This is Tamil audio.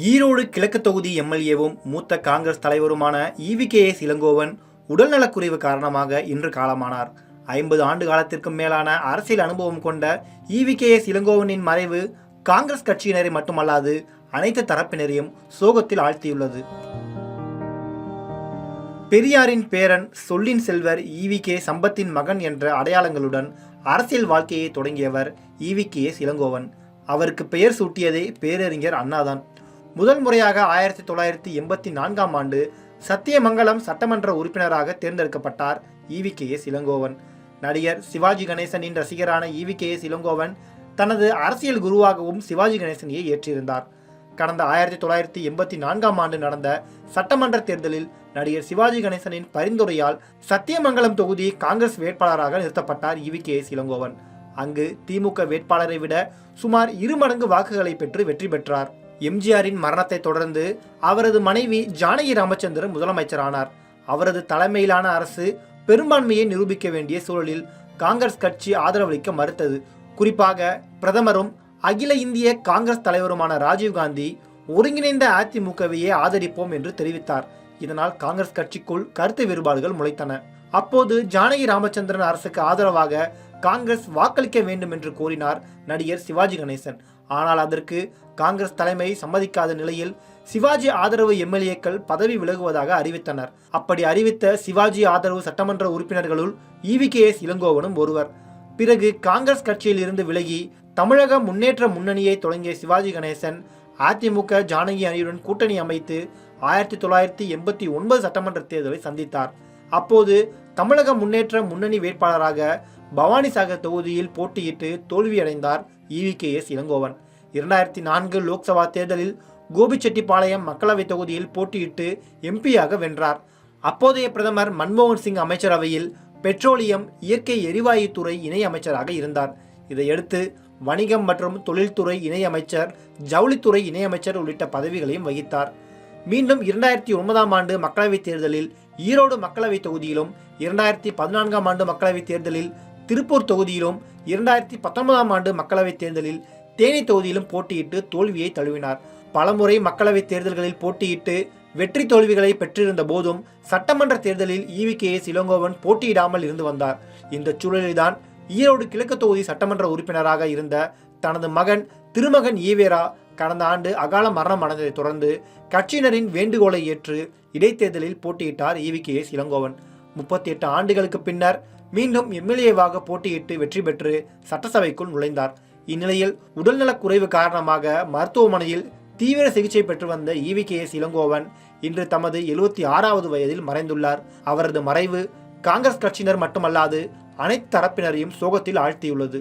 ஈரோடு கிழக்கு தொகுதி எம்எல்ஏவும் மூத்த காங்கிரஸ் தலைவருமான ஈவி.கே.எஸ். இளங்கோவன் உடல்நலக்குறைவு காரணமாக இன்று காலமானார். 50 ஆண்டு காலத்திற்கும் மேலான அரசியல் அனுபவம் கொண்ட ஈவி.கே.எஸ். இளங்கோவனின் மறைவு காங்கிரஸ் கட்சியினரை மட்டுமல்லாது அனைத்து தரப்பினரையும் சோகத்தில் ஆழ்த்தியுள்ளது. பெரியாரின் பேரன், சொல்லின் செல்வர் ஈவி.கே. சம்பத்தின் மகன் என்ற அடையாளங்களுடன் அரசியல் வாழ்க்கையை தொடங்கியவர் ஈவி.கே.எஸ். இளங்கோவன். அவருக்கு பெயர் சூட்டியதே பேரறிஞர் அண்ணாதான். முதல் முறையாக 1984ஆம் ஆண்டு சத்தியமங்கலம் சட்டமன்ற உறுப்பினராக தேர்ந்தெடுக்கப்பட்டார் ஈவி.கே.எஸ். இளங்கோவன். நடிகர் சிவாஜி கணேசனின் ரசிகரான ஈவி.கே.எஸ். இளங்கோவன் தனது அரசியல் குருவாகவும் சிவாஜி கணேசனையே ஏற்றிருந்தார். கடந்த 1984ஆம் ஆண்டு நடந்த சட்டமன்ற தேர்தலில் நடிகர் சிவாஜி கணேசனின் பரிந்துரையால் சத்தியமங்கலம் தொகுதி காங்கிரஸ் வேட்பாளராக நிறுத்தப்பட்டார் ஈவி.கே.எஸ். இளங்கோவன். அங்கு திமுக வேட்பாளரை விட சுமார் 2 மடங்கு வாக்குகளை பெற்று வெற்றி பெற்றார். எம்ஜிஆரின் மரணத்தை தொடர்ந்து அவரது மனைவி ஜானகி ராமச்சந்திரன் முதலமைச்சரானார். அவரது தலைமையிலான அரசு பெரும்பான்மையை நிரூபிக்க வேண்டிய சூழலில் காங்கிரஸ் கட்சி ஆதரவளிக்க மறுத்தது. குறிப்பாக பிரதமரும் அகில இந்திய காங்கிரஸ் தலைவருமான ராஜீவ்காந்தி ஒருங்கிணைந்த அதிமுகவையே ஆதரிப்போம் என்று தெரிவித்தார். இதனால் காங்கிரஸ் கட்சிக்குள் கருத்து வேறுபாடுகள் முளைத்தன. அப்போது ஜானகி ராமச்சந்திரன் அரசுக்கு ஆதரவாக காங்கிரஸ் வாக்களிக்க வேண்டும் என்று கோரினார் நடிகர் சிவாஜி கணேசன். ஆனால் அதற்கு காங்கிரஸ் தலைமை சம்மதிக்காத நிலையில் சிவாஜி ஆதரவு எம்எல்ஏக்கள் பதவி விலகுவதாக அறிவித்தனர். அப்படி அறிவித்த சிவாஜி ஆதரவு சட்டமன்ற உறுப்பினர்களுள் ஈவி.கே.எஸ். இளங்கோவனும் ஒருவர். பிறகு காங்கிரஸ் கட்சியில் இருந்து விலகி தமிழக முன்னேற்ற முன்னணியை தொடங்கிய சிவாஜி கணேசன் அதிமுக ஜானகி அணியுடன் கூட்டணி அமைத்து 1989 சட்டமன்ற தேர்தலை சந்தித்தார். அப்போது தமிழக முன்னேற்ற முன்னணி வேட்பாளராக பவானிசாகர் தொகுதியில் போட்டியிட்டு தோல்வியடைந்தார் ஈவி.கே.எஸ். இளங்கோவன். 2004 லோக்சபா தேர்தலில் கோபிச்செட்டிப்பாளையம் மக்களவை தொகுதியில் போட்டியிட்டு எம்பியாக வென்றார். அப்போதைய பிரதமர் மன்மோகன் சிங் அமைச்சரவையில் பெட்ரோலியம், இயற்கை எரிவாயு துறை இணை அமைச்சராக இருந்தார். இதையடுத்து வணிகம் மற்றும் தொழில்துறை இணை அமைச்சர், ஜவுளித்துறை இணையமைச்சர் உள்ளிட்ட பதவிகளையும் வகித்தார். மீண்டும் 2009ஆம் ஆண்டு மக்களவைத் தேர்தலில் ஈரோடு மக்களவை தொகுதியிலும், 2014ஆம் ஆண்டு மக்களவைத் தேர்தலில் திருப்பூர் தொகுதியிலும், 2019ஆம் ஆண்டு மக்களவைத் தேர்தலில் தேனி தொகுதியிலும் போட்டியிட்டு தோல்வியை தழுவினார். பலமுறை மக்களவைத் தேர்தல்களில் போட்டியிட்டு வெற்றி தோல்விகளை பெற்றிருந்த போதும் சட்டமன்ற தேர்தலில் ஈவி.கே.எஸ். இளங்கோவன் போட்டியிடாமல் இருந்து வந்தார். இந்த சூழலில்தான் ஈரோடு கிழக்கு தொகுதி சட்டமன்ற உறுப்பினராக இருந்த தனது மகன் திருமகன் ஈவேரா கடந்த ஆண்டு அகால மரணம் அடைந்ததை தொடர்ந்து கட்சியினரின் வேண்டுகோளை ஏற்று இடைத்தேர்தலில் போட்டியிட்டார் ஈவி.கே.எஸ். இளங்கோவன். 38 ஆண்டுகளுக்கு பின்னர் மீண்டும் எம்எல்ஏவாக போட்டியிட்டு வெற்றி பெற்று சட்டசபைக்குள் நுழைந்தார். இந்நிலையில் உடல்நலக் குறைவு காரணமாக மருத்துவமனையில் தீவிர சிகிச்சை பெற்று வந்த ஈவி.கே.எஸ். இளங்கோவன் இன்று தமது 76வது வயதில் மறைந்துள்ளார். அவரது மறைவு காங்கிரஸ் கட்சியினர் மட்டுமல்லாது அனைத்து தரப்பினரையும் சோகத்தில் ஆழ்த்தியுள்ளது.